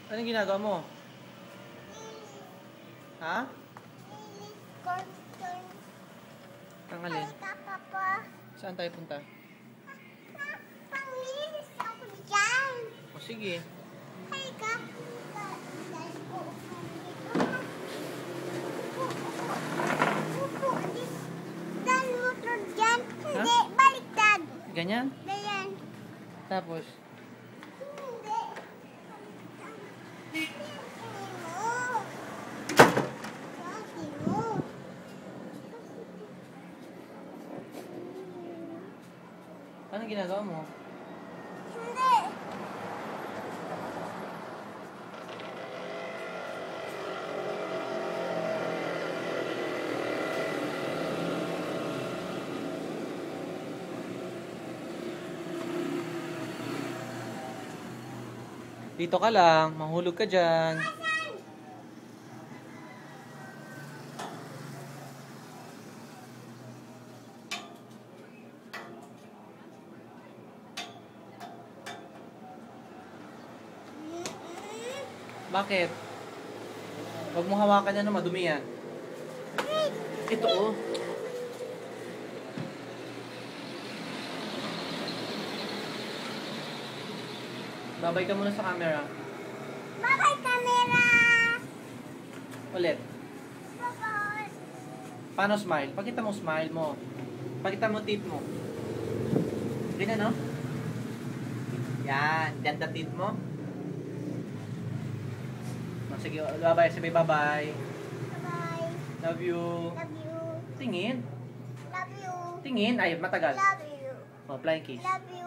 Anong ginagawa mo? Ha? Ang alin? Saan tayo punta? Panglinis ako dyan. O sige. Halika. Dan motor dyan. Hindi, baliktad. Ganyan? Ganyan. Tapos? Hindi. Anong ginagawa mo? Hindi. Dito ka lang. Mahulog ka dyan. Bakit? Huwag mong hawakan yan, madumi yan. Ito oh. Babay ka muna sa camera. Bye-bye, camera. Ulit. Bye-bye. Paano smile? Pakita mo smile mo. Pakita mo teeth mo. Ganyan no? Yan. Ganda teeth mo. Oh, sige, bye-bye. Sabi bye-bye. Bye-bye. Love you. Love you. Tingin. Love you. Tingin. Ay, matagal. Love you. Oh, flying kiss. Love you.